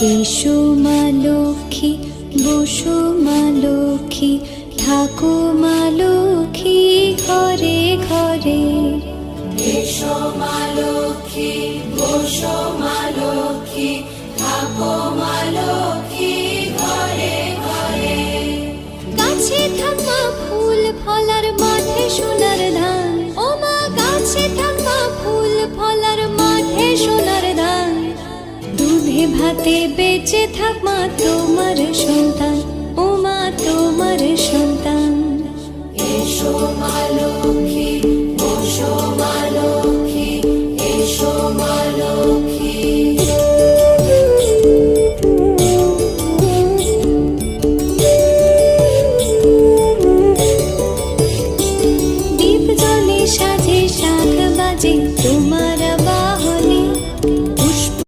এসো মা লক্ষ্মী, বসো মা লক্ষ্মী, থাকো মা লক্ষ্মী ঘরে ঘরে। এসো মা লক্ষ্মী, বসো মা লক্ষ্মী, থাকো মা লক্ষ্মী ঘরে ঘরে। গাছে থাকা ফুল ফলার মাঠে সোনার ধান, ও মা গাছে থাকা ফুল ফলার মাঠে সোনার ধান। দুধে ভাতে বেঁচে থাক মা তোমার সন্তান, ও মা তোমার সন্তান। এসো মা লক্ষ্মী, বসো